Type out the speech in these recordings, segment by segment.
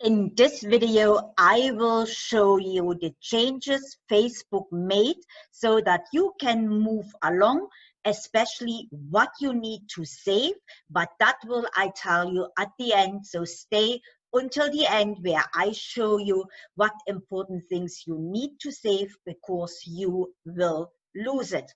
In this video, I will show you the changes Facebook made so that you can move along, especially what you need to save, but that will I tell you at the end, so stay until the end where I show you what important things you need to save because you will lose it.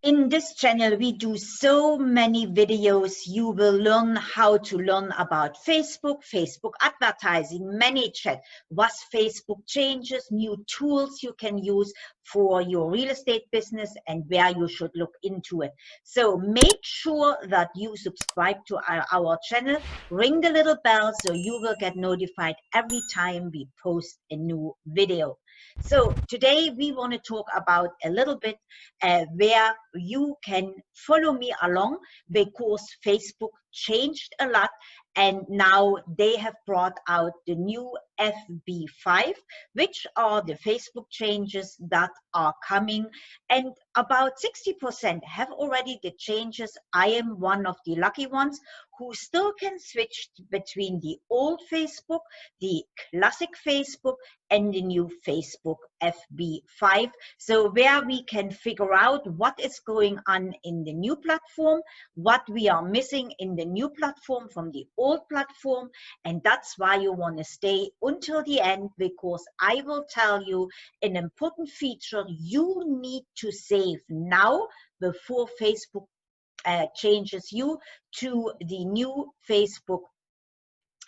In this channel, we do so many videos. You will learn how to learn about Facebook, Facebook advertising, ManyChat, what Facebook changes, new tools you can use for your real estate business and where you should look into it. So make sure that you subscribe to our channel, ring the little bell so you will get notified every time we post a new video. So today we want to talk about a little bit where you can follow me along because Facebook changed a lot and now they have brought out the new FB5, which are the Facebook changes that are coming, and about 60% have already the changes. I am one of the lucky ones who still can switch between the old Facebook, the classic Facebook, and the new Facebook FB5. So where we can figure out what is going on in the new platform, what we are missing in the new platform from the old platform, and that's why you want to stay until the end because I will tell you an important feature you need to save now before Facebook changes you to the new Facebook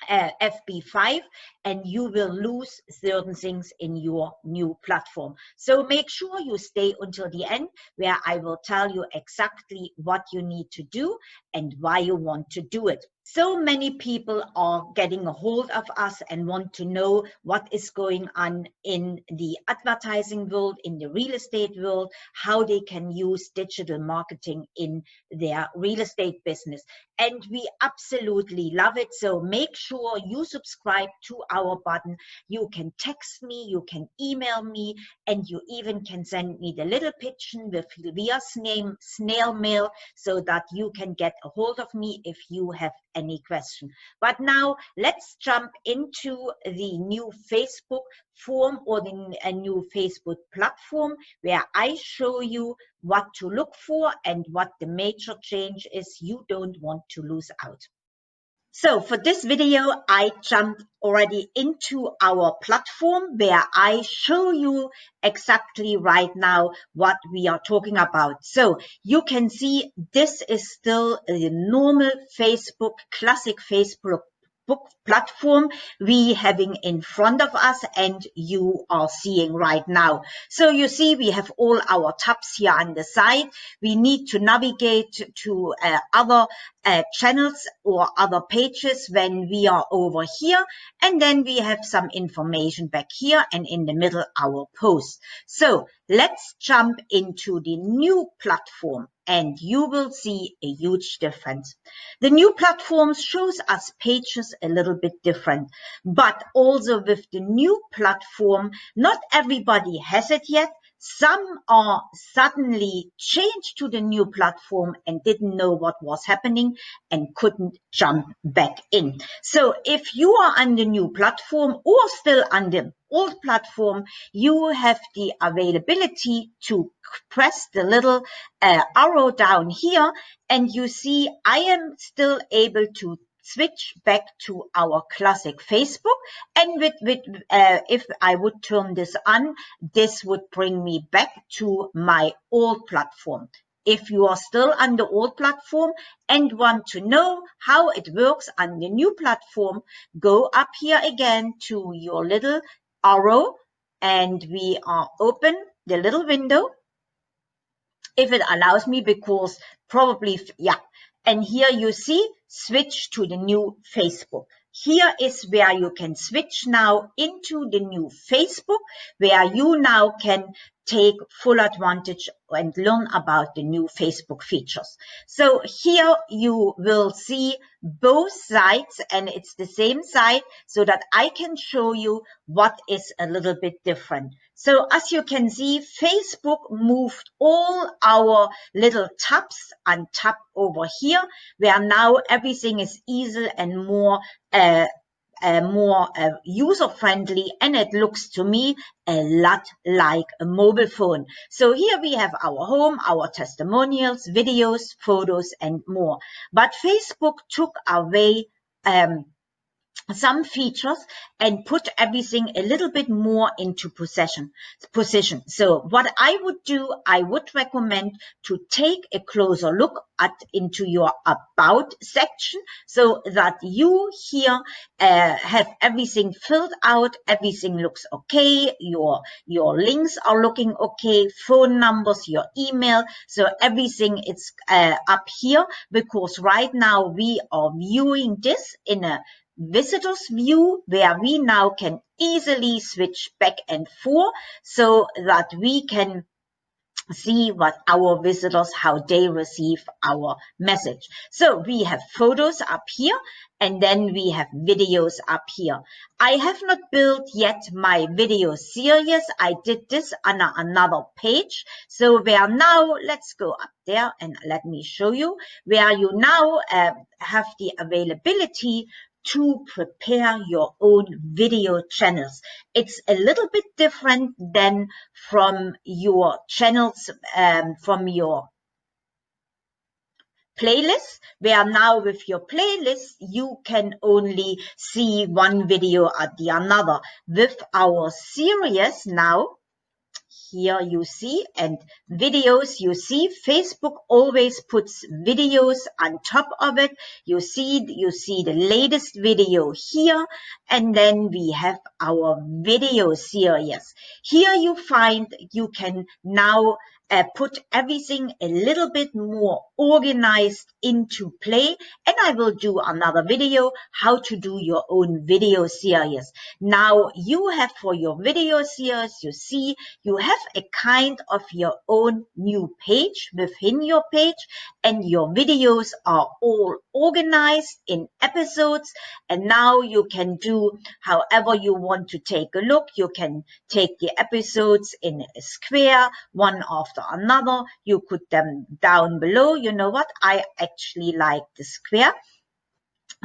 FB5, and you will lose certain things in your new platform. So make sure you stay until the end where I will tell you exactly what you need to do and why you want to do it. So many people are getting a hold of us and want to know what is going on in the advertising world, in the real estate world, how they can use digital marketing in their real estate business. And we absolutely love it. So make sure you subscribe to our button. You can text me, you can email me, and you even can send me the little picture via snail mail so that you can get a hold of me if you have any question. But now let's jump into the new Facebook form or a new Facebook platform where I show you what to look for and what the major change is you don't want to lose out. So for this video, I jumped already into our platform where I show you exactly right now what we are talking about. So you can see this is still a normal Facebook, classic Facebook platform we having in front of us and you are seeing right now. So you see we have all our tabs here on the side. We need to navigate to other channels or other pages when we are over here, and then we have some information back here and in the middle our post. So let's jump into the new platform and you will see a huge difference. The new platform shows us pages a little bit different, but also with the new platform, not everybody has it yet. Some are suddenly changed to the new platform and didn't know what was happening and couldn't jump back in. So if you are on the new platform or still on the old platform, you have the availability to press the little arrow down here and you see I am still able to switch back to our classic Facebook, and if I would turn this on, this would bring me back to my old platform. If you are still on the old platform and want to know how it works on the new platform, go up here again to your little arrow and we are open the little window if it allows me, because probably, yeah. And here you see, switch to the new Facebook. Here is where you can switch now into the new Facebook, where you now can take full advantage and learn about the new Facebook features. So here you will see both sides and it's the same side so that I can show you what is a little bit different. So as you can see, Facebook moved all our little tabs on top over here, where now everything is easy and more user-friendly, and it looks to me a lot like a mobile phone. So here we have our home, our testimonials, videos, photos, and more. But Facebook took away some features and put everything a little bit more into position. So what I would do, I would recommend to take a closer look into your about section, so that you here have everything filled out, everything looks okay, your links are looking okay, phone numbers, your email, so everything is up here, because right now we are viewing this in a visitors view, where we now can easily switch back and forth, so that we can see what our visitors, how they receive our message. So we have photos up here, and then we have videos up here. I have not built yet my video series. I did this on another page. So where now, let's go up there and let me show you, where you now have the availability to prepare your own video channels. It's a little bit different than from your channels, from your playlist, where now with your playlist you can only see one video at the another. With our series now, here you see, and videos, you see Facebook always puts videos on top of it. You see the latest video here, and then we have our video series. Here you find you can now put everything a little bit more organized into play, and I will do another video how to do your own video series. Now you have, for your video series, you see you have a kind of your own new page within your page, and your videos are all organized in episodes, and now you can do however you want to take a look. You can take the episodes in a square, one after another. You put them down below. You know what? I actually like the square.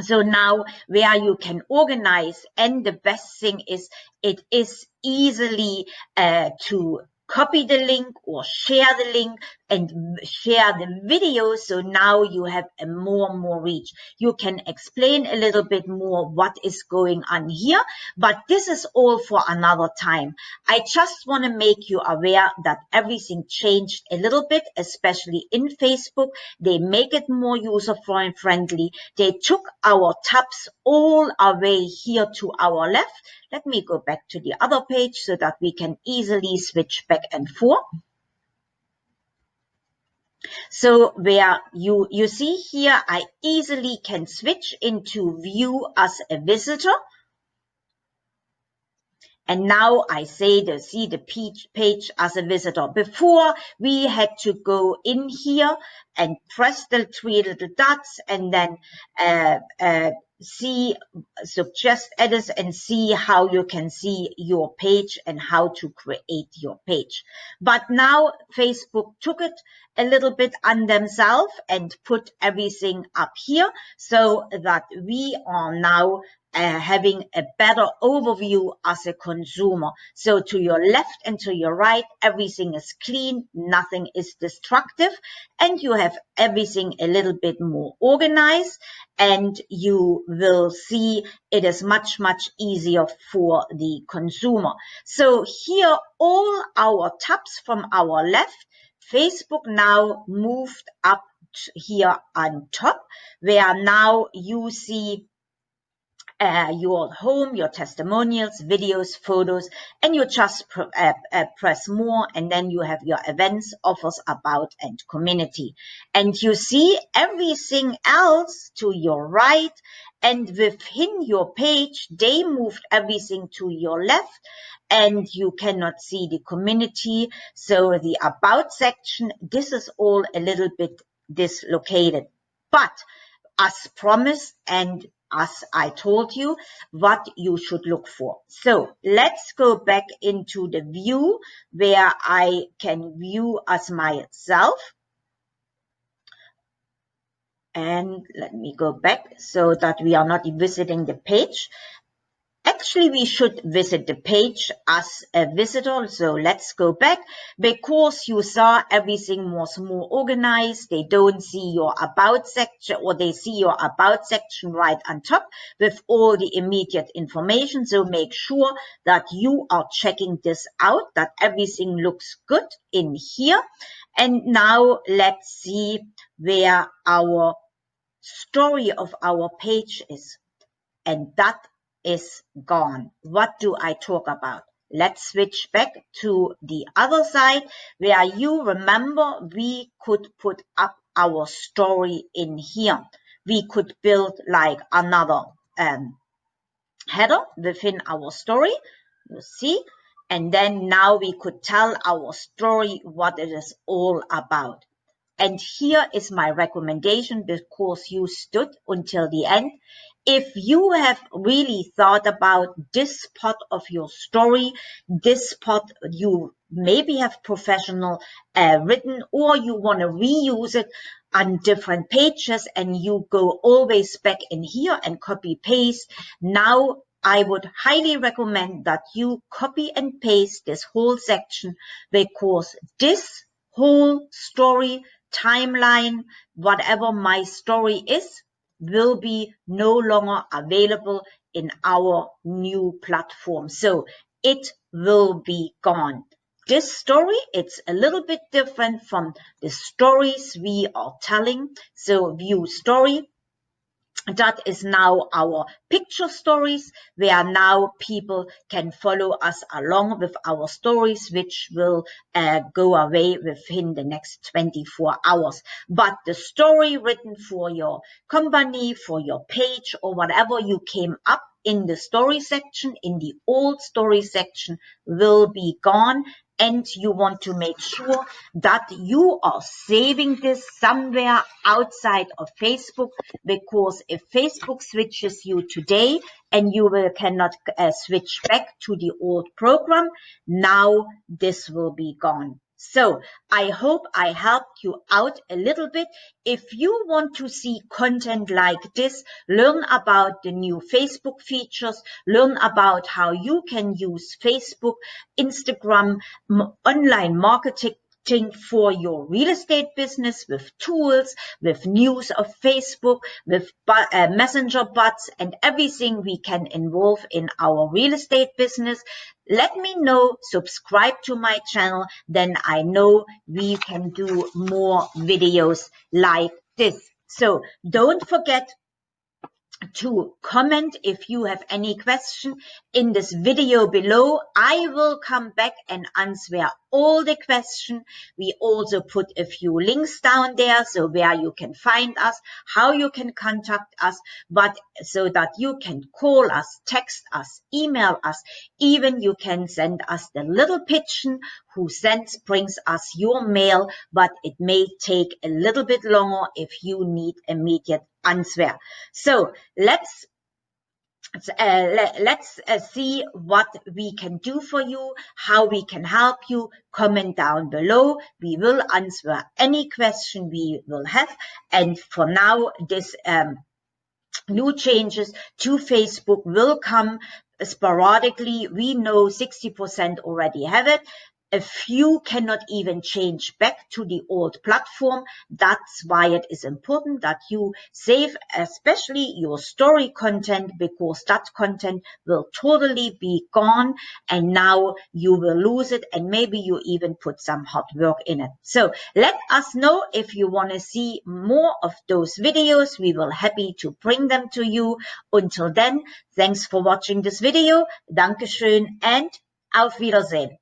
So now where you can organize, and the best thing is it is easily to copy the link or share the link and share the video. So now you have a more reach. You can explain a little bit more what is going on here, but this is all for another time. I just want to make you aware that everything changed a little bit, especially in Facebook. They make it more user friendly. They took our tabs all away here to our left. Let me go back to the other page so that we can easily switch back and forth. So where you see here, I easily can switch into view as a visitor. And now I see the page as a visitor. Before, we had to go in here and press the three little dots, and then see suggest edits and see how you can see your page and how to create your page. But now Facebook took it a little bit on themselves and put everything up here, so that we are now having a better overview as a consumer. So to your left and to your right, everything is clean, nothing is destructive, and you have everything a little bit more organized, and you will see it is much easier for the consumer. So here, all our tabs from our left, Facebook now moved up here on top, where now you see your home, your testimonials, videos, photos, and you just press more, and then you have your events, offers, about, and community. And you see everything else to your right, and within your page, they moved everything to your left, and you cannot see the community. So the about section, this is all a little bit dislocated. But as promised, and as I told you, what you should look for. So let's go back into the view where I can view as myself. And let me go back so that we are not visiting the page. Actually, we should visit the page as a visitor. So let's go back. Because you saw everything was more organized, they don't see your about section, or they see your about section right on top with all the immediate information. So make sure that you are checking this out, that everything looks good in here. And now let's see where our story of our page is. And that is gone. What do I talk about? Let's switch back to the other side where you remember we could put up our story in here. We could build like another header within our story, you see, and then now we could tell our story what it is all about. And here is my recommendation, because you stood until the end. If you have really thought about this part of your story, this part you maybe have professional written, or you want to reuse it on different pages and you go always back in here and copy paste, now I would highly recommend that you copy and paste this whole section, because this whole story, timeline, whatever my story is, will be no longer available in our new platform. So it will be gone. This story, it's a little bit different from the stories we are telling. So view story. That is now our picture stories, where now people can follow us along with our stories, which will go away within the next 24 hours. But the story written for your company, for your page, or whatever you came up in the story section, in the old story section, will be gone. And you want to make sure that you are saving this somewhere outside of Facebook, because if Facebook switches you today and you cannot switch back to the old program, now this will be gone. So I hope I helped you out a little bit. If you want to see content like this, learn about the new Facebook features, learn about how you can use Facebook, Instagram, online marketing for your real estate business, with tools, with news of Facebook, with messenger bots, and everything we can involve in our real estate business. Let me know, subscribe to my channel, then I know we can do more videos like this. So don't forget to comment if you have any question in this video below. I will come back and answer all the questions. We also put a few links down there, so where you can find us, how you can contact us, but so that you can call us, text us, email us, even you can send us the little pigeon who brings us your mail, but it may take a little bit longer if you need immediate answer. So let's see what we can do for you, how we can help you. Comment down below. We will answer any question we will have. And for now, this new changes to Facebook will come sporadically. We know 60% already have it. A few cannot even change back to the old platform. That's why it is important that you save especially your story content, because that content will totally be gone and now you will lose it, and maybe you even put some hard work in it. So let us know if you want to see more of those videos. We will happy to bring them to you. Until then, thanks for watching this video. Dankeschön and auf Wiedersehen.